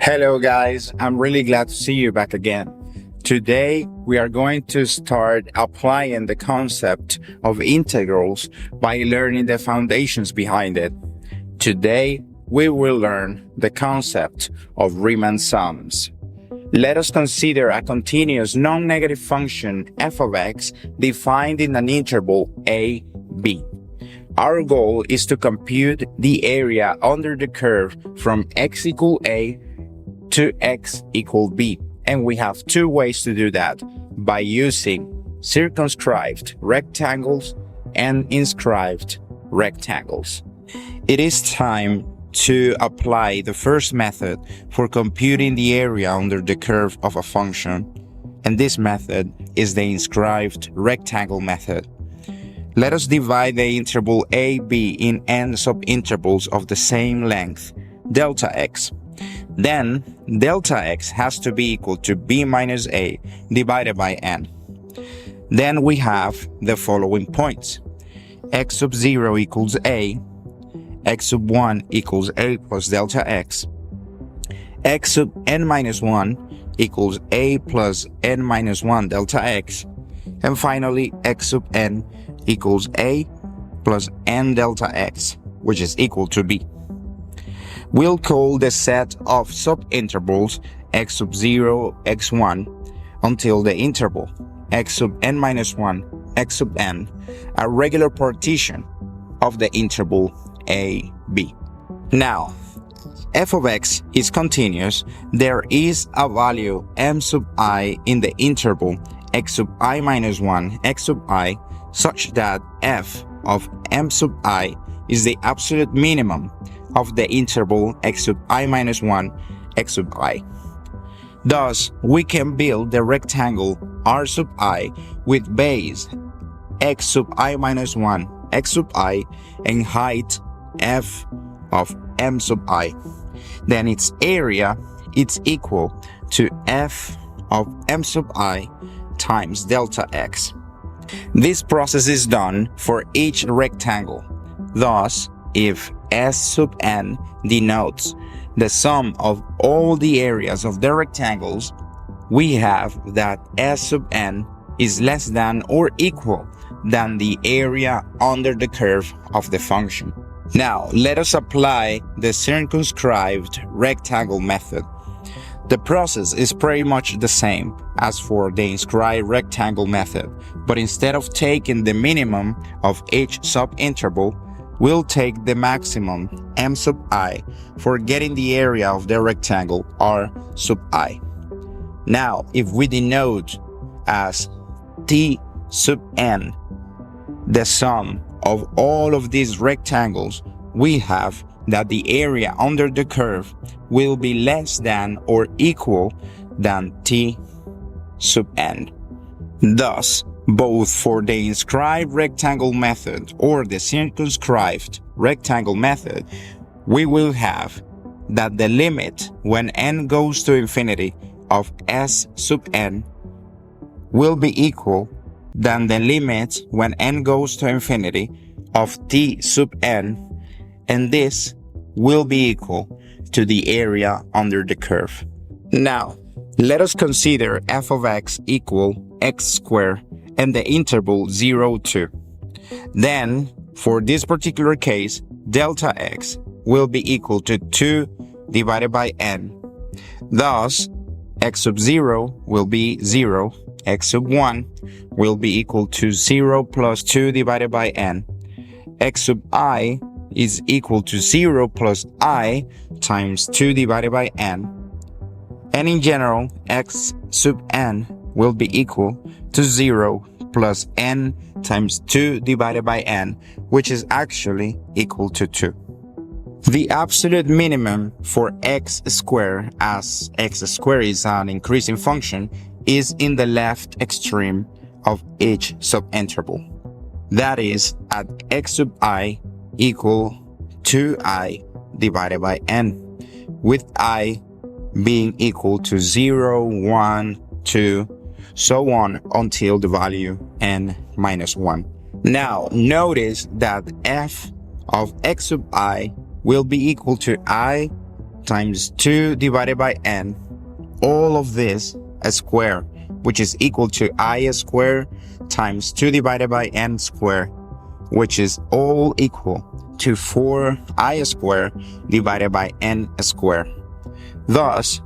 Hello guys, I'm really glad to see you back again. Today we are going to start applying the concept of integrals by learning the foundations behind it. Today we will learn the concept of Riemann sums. Let us consider a continuous non-negative function f of x defined in an interval a, b. Our goal is to compute the area under the curve from x equal a to x equal b, and we have two ways to do that, by using circumscribed rectangles and inscribed rectangles. It is time to apply the first method for computing the area under the curve of a function, and this method is the inscribed rectangle method. Let us divide the interval ab in n subintervals of the same length, delta x. Then, delta x has to be equal to b minus a divided by n. Then we have the following points. X sub 0 equals a, x sub 1 equals a plus delta x sub n minus 1 equals a plus n minus 1 delta x, and finally x sub n equals a plus n delta x, which is equal to b. We'll call the set of subintervals x sub 0, x1 until the interval x sub n minus 1, x sub n a regular partition of the interval a, b. Now, f of x is continuous. There is a value m sub I in the interval x sub I minus 1, x sub I, such that f of m sub I is the absolute minimum of the interval x sub I minus 1, x sub I. Thus, we can build the rectangle R sub I with base x sub I minus 1, x sub I, and height f of m sub I. Then its area is equal to f of m sub I times delta x. This process is done for each rectangle. Thus, if S sub n denotes the sum of all the areas of the rectangles, we have that S sub n is less than or equal than the area under the curve of the function. Now, let us apply the circumscribed rectangle method. The process is pretty much the same as for the inscribed rectangle method, but instead of taking the minimum of each subinterval, we'll take the maximum m sub I for getting the area of the rectangle R sub I. Now, if we denote as T sub n the sum of all of these rectangles, we have that the area under the curve will be less than or equal than T sub n. Thus, both for the inscribed rectangle method or the circumscribed rectangle method, we will have that the limit when n goes to infinity of S sub n will be equal than the limit when n goes to infinity of T sub n, and this will be equal to the area under the curve. Now, let us consider f of x equal x squared and the interval 0, 2. Then, for this particular case, delta x will be equal to 2 divided by n. Thus, x sub 0 will be 0, x sub 1 will be equal to 0 plus 2 divided by n, x sub I is equal to 0 plus I times 2 divided by n, and in general, x sub n will be equal to 0 plus n times 2 divided by n, which is actually equal to 2. The absolute minimum for x squared, as x squared is an increasing function, is in the left extreme of each subinterval. That is at x sub I equal 2i divided by n, with I being equal to 0, 1, 2, so on until the value n minus 1. Now, notice that f of x sub I will be equal to I times 2 divided by n, all of this a square, which is equal to I squared times 2 divided by n squared, which is all equal to 4I squared divided by n squared. Thus,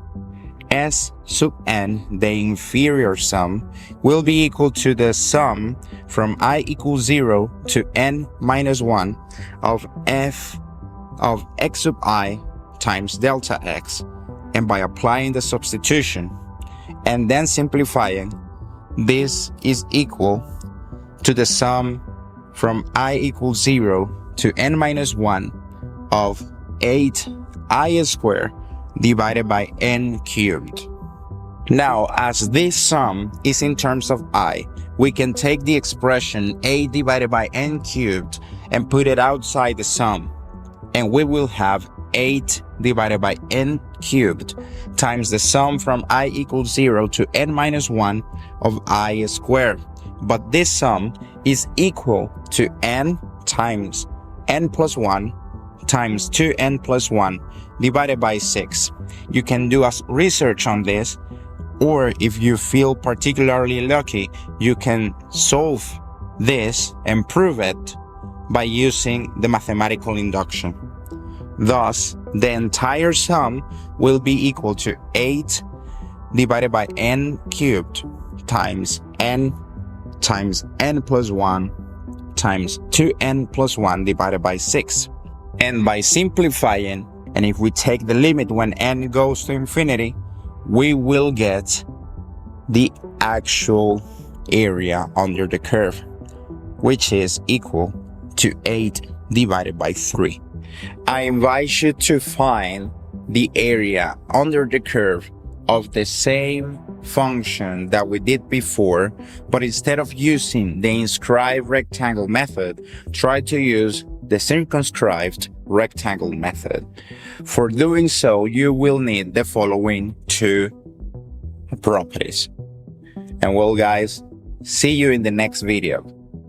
S sub n, the inferior sum, will be equal to the sum from I equals 0 to n minus 1 of f of x sub I times delta x, and by applying the substitution and then simplifying, this is equal to the sum from I equals 0 to n minus 1 of 8I squared divided by n cubed. Now, as this sum is in terms of I, we can take the expression a divided by n cubed and put it outside the sum, and we will have 8 divided by n cubed times the sum from I equals 0 to n minus 1 of I squared. But this sum is equal to n times n plus 1 times 2n plus 1 divided by 6. You can do a research on this, or if you feel particularly lucky, you can solve this and prove it by using the mathematical induction. Thus, the entire sum will be equal to 8 divided by n cubed times n plus 1 times 2n plus 1 divided by 6. And by simplifying, and if we take the limit when n goes to infinity, we will get the actual area under the curve, which is equal to 8 divided by 3. I invite you to find the area under the curve of the same function that we did before, but instead of using the inscribed rectangle method, try to use the circumscribed rectangle method. For doing so, you will need the following 2 properties. And well, guys, see you in the next video.